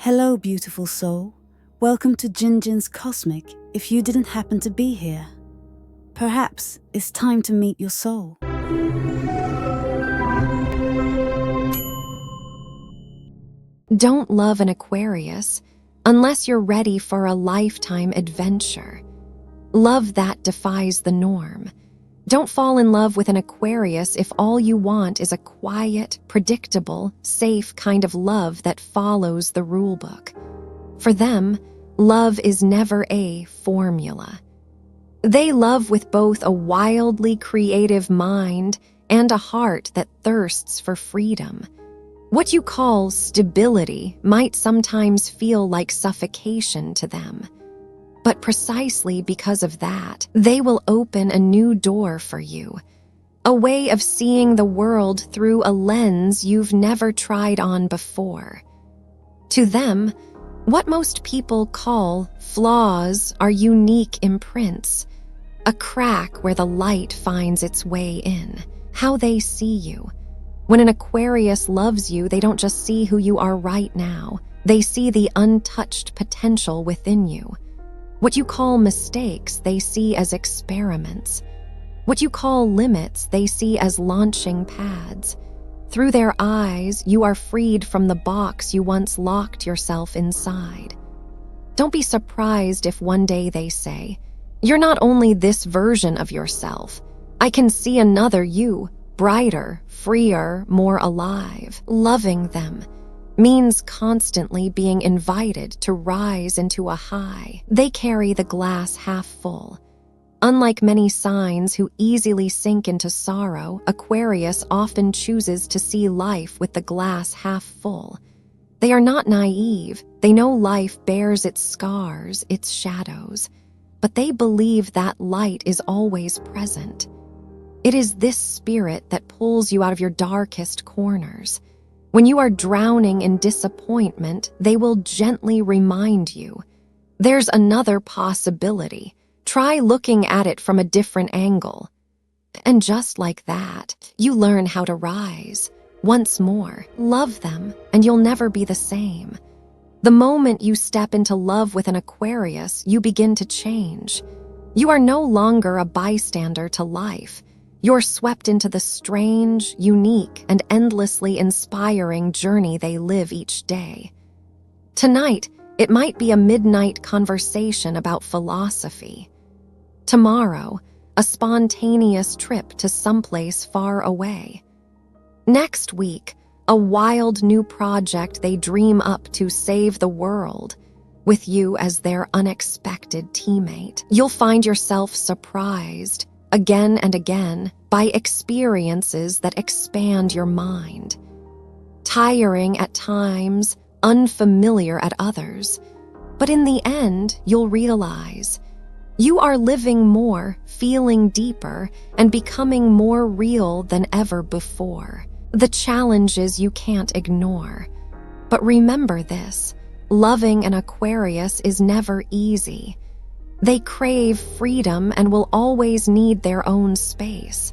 Hello, beautiful soul. Welcome to Jinjin's Cosmic if you didn't happen to be here. Perhaps it's time to meet your soul. Don't love an Aquarius unless you're ready for a lifetime adventure. Love that defies the norm. Don't fall in love with an Aquarius if all you want is a quiet, predictable, safe kind of love that follows the rulebook. For them, love is never a formula. They love with both a wildly creative mind and a heart that thirsts for freedom. What you call stability might sometimes feel like suffocation to them. But precisely because of that, they will open a new door for you, a way of seeing the world through a lens you've never tried on before. To them, what most people call flaws are unique imprints, a crack where the light finds its way in, how they see you. When an Aquarius loves you, they don't just see who you are right now, they see the untouched potential within you. What you call mistakes, they see as experiments. What you call limits, they see as launching pads. Through their eyes, you are freed from the box you once locked yourself inside. Don't be surprised if one day they say, "You're not only this version of yourself. I can see another you, brighter, freer, more alive." Loving them means constantly being invited to rise into a high. They carry the glass half full. Unlike many signs who easily sink into sorrow, Aquarius often chooses to see life with the glass half full. They are not naive. They know life bears its scars, its shadows, but they believe that light is always present. It is this spirit that pulls you out of your darkest corners. When you are drowning in disappointment, they will gently remind you, "There's another possibility. Try looking at it from a different angle." And just like that, you learn how to rise. Once more, love them, and you'll never be the same. The moment you step into love with an Aquarius, you begin to change. You are no longer a bystander to life. You're swept into the strange, unique, and endlessly inspiring journey they live each day. Tonight, it might be a midnight conversation about philosophy. Tomorrow, a spontaneous trip to someplace far away. Next week, a wild new project they dream up to save the world, with you as their unexpected teammate. You'll find yourself surprised, again and again, by experiences that expand your mind. Tiring at times, unfamiliar at others. But in the end, you'll realize you are living more, feeling deeper, and becoming more real than ever before. The challenges you can't ignore. But remember this, loving an Aquarius is never easy. They crave freedom and will always need their own space.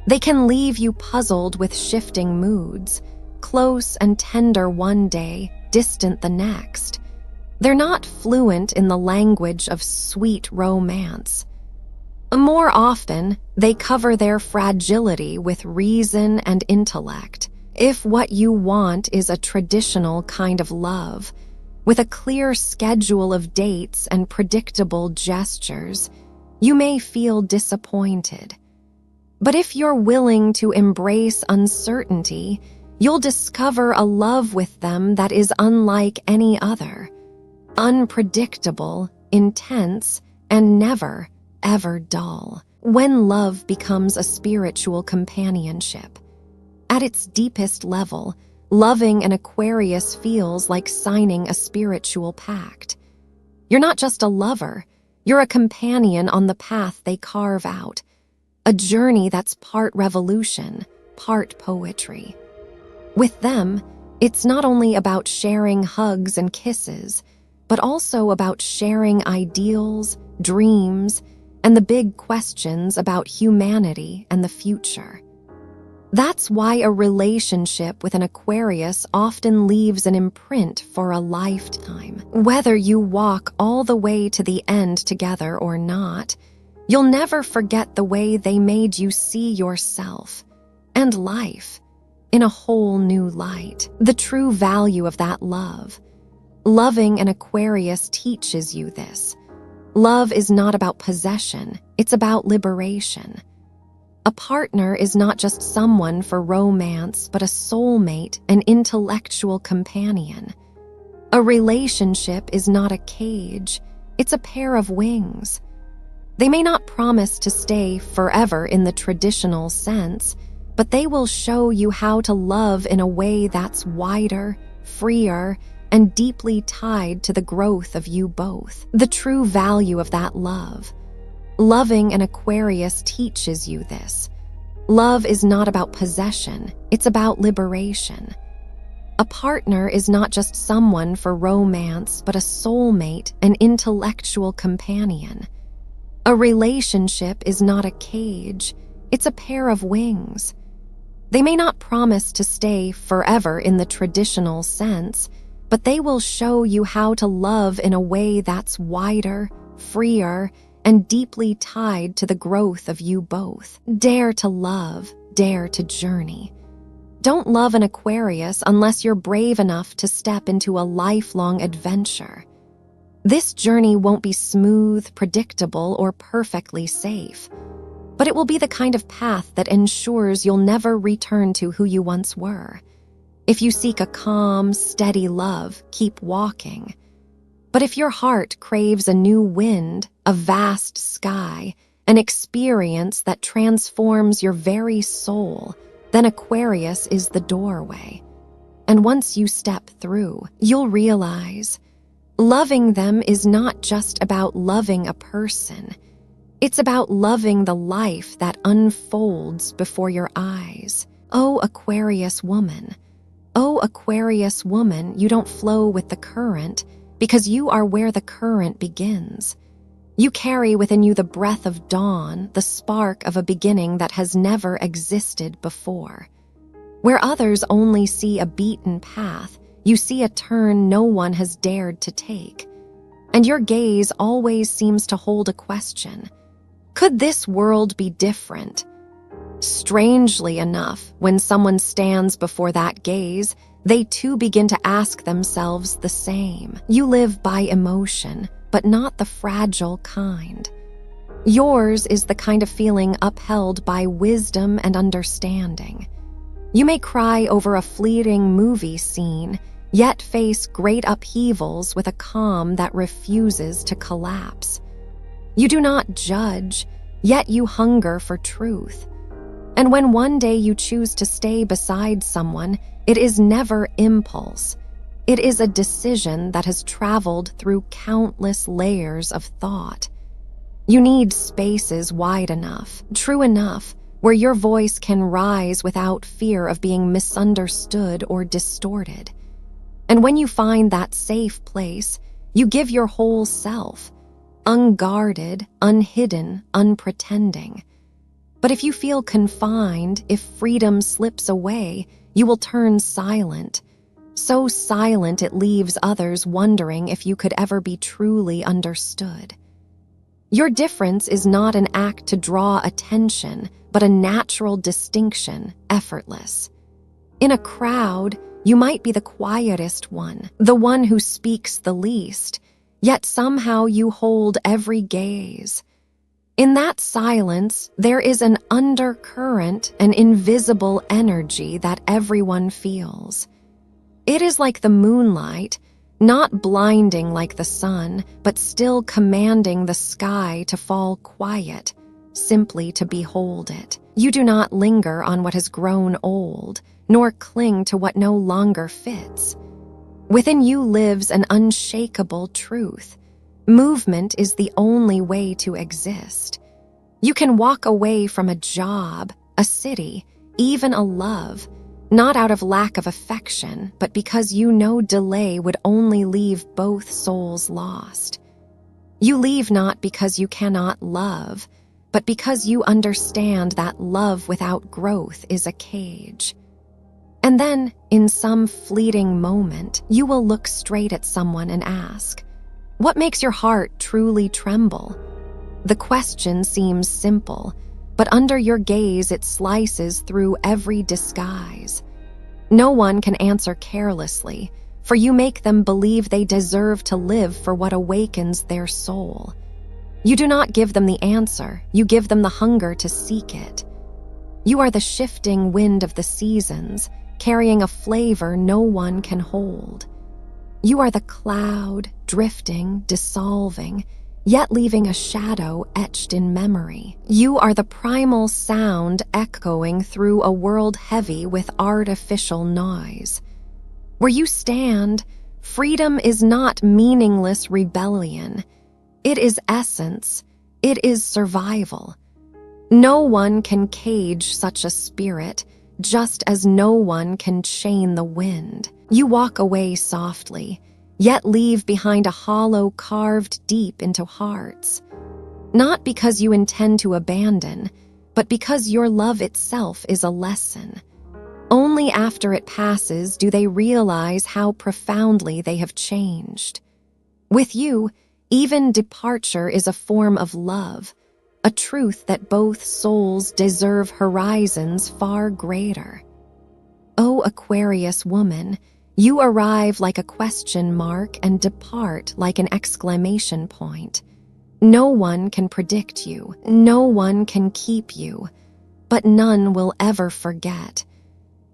They can leave you puzzled with shifting moods, close and tender one day, distant the next. They're not fluent in the language of sweet romance. More often, they cover their fragility with reason and intellect. If what you want is a traditional kind of love, with a clear schedule of dates and predictable gestures, you may feel disappointed. But if you're willing to embrace uncertainty, you'll discover a love with them that is unlike any other. Unpredictable, intense, and never, ever dull. When love becomes a spiritual companionship. At its deepest level, loving an Aquarius feels like signing a spiritual pact. You're not just a lover, you're a companion on the path they carve out, a journey that's part revolution, part poetry. With them, it's not only about sharing hugs and kisses, but also about sharing ideals, dreams, and the big questions about humanity and the future. That's why a relationship with an Aquarius often leaves an imprint for a lifetime. Whether you walk all the way to the end together or not, you'll never forget the way they made you see yourself and life in a whole new light. The true value of that love. Loving an Aquarius teaches you this. Love is not about possession, it's about liberation. A partner is not just someone for romance, but a soulmate, an intellectual companion. A relationship is not a cage, it's a pair of wings. They may not promise to stay forever in the traditional sense, but they will show you how to love in a way that's wider, freer, and deeply tied to the growth of you both. The true value of that love. Loving an Aquarius teaches you this. Love is not about possession, it's about liberation. A partner is not just someone for romance, but a soulmate, an intellectual companion. A relationship is not a cage, it's a pair of wings. They may not promise to stay forever in the traditional sense, but they will show you how to love in a way that's wider, freer, and deeply tied to the growth of you both. Dare to love, dare to journey. Don't love an Aquarius unless you're brave enough to step into a lifelong adventure. This journey won't be smooth, predictable, or perfectly safe, but it will be the kind of path that ensures you'll never return to who you once were. If you seek a calm, steady love, keep walking. But if your heart craves a new wind, a vast sky, an experience that transforms your very soul, then Aquarius is the doorway. And once you step through, you'll realize loving them is not just about loving a person. It's about loving the life that unfolds before your eyes. Oh, Aquarius woman. Oh, Aquarius woman, you don't flow with the current because you are where the current begins. You carry within you the breath of dawn, the spark of a beginning that has never existed before. Where others only see a beaten path, you see a turn no one has dared to take. And your gaze always seems to hold a question. Could this world be different? Strangely enough, when someone stands before that gaze, they too begin to ask themselves the same. You live by emotion, but not the fragile kind. Yours is the kind of feeling upheld by wisdom and understanding. You may cry over a fleeting movie scene, yet face great upheavals with a calm that refuses to collapse. You do not judge, yet you hunger for truth. And when one day you choose to stay beside someone, it is never impulse. It is a decision that has traveled through countless layers of thought. You need spaces wide enough, true enough, where your voice can rise without fear of being misunderstood or distorted. And when you find that safe place, you give your whole self, unguarded, unhidden, unpretending. But if you feel confined, if freedom slips away, you will turn silent. So silent it leaves others wondering if you could ever be truly understood. Your difference is not an act to draw attention, but a natural distinction, effortless. In a crowd, you might be the quietest one, the one who speaks the least, yet somehow you hold every gaze. In that silence, there is an undercurrent, an invisible energy that everyone feels. It is like the moonlight, not blinding like the sun, but still commanding the sky to fall quiet, simply to behold it. You do not linger on what has grown old, nor cling to what no longer fits. Within you lives an unshakable truth. Movement is the only way to exist. You can walk away from a job, a city, even a love, not out of lack of affection, but because you know delay would only leave both souls lost. You leave not because you cannot love, but because you understand that love without growth is a cage. And then, in some fleeting moment, you will look straight at someone and ask, "What makes your heart truly tremble?" The question seems simple, but under your gaze it slices through every disguise. No one can answer carelessly, for you make them believe they deserve to live for what awakens their soul. You do not give them the answer, you give them the hunger to seek it. You are the shifting wind of the seasons, carrying a flavor no one can hold. You are the cloud, drifting, dissolving, yet leaving a shadow etched in memory. You are the primal sound echoing through a world heavy with artificial noise. Where you stand, freedom is not meaningless rebellion. It is essence. It is survival. No one can cage such a spirit, just as no one can chain the wind. You walk away softly, yet leave behind a hollow carved deep into hearts. Not because you intend to abandon, but because your love itself is a lesson. Only after it passes do they realize how profoundly they have changed. With you, even departure is a form of love, a truth that both souls deserve horizons far greater. O Aquarius woman, you arrive like a question mark and depart like an exclamation point. No one can predict you, no one can keep you, but none will ever forget.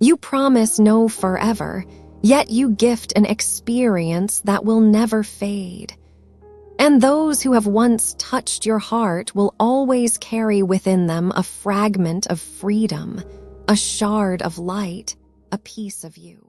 You promise no forever, yet you gift an experience that will never fade. And those who have once touched your heart will always carry within them a fragment of freedom, a shard of light, a piece of you.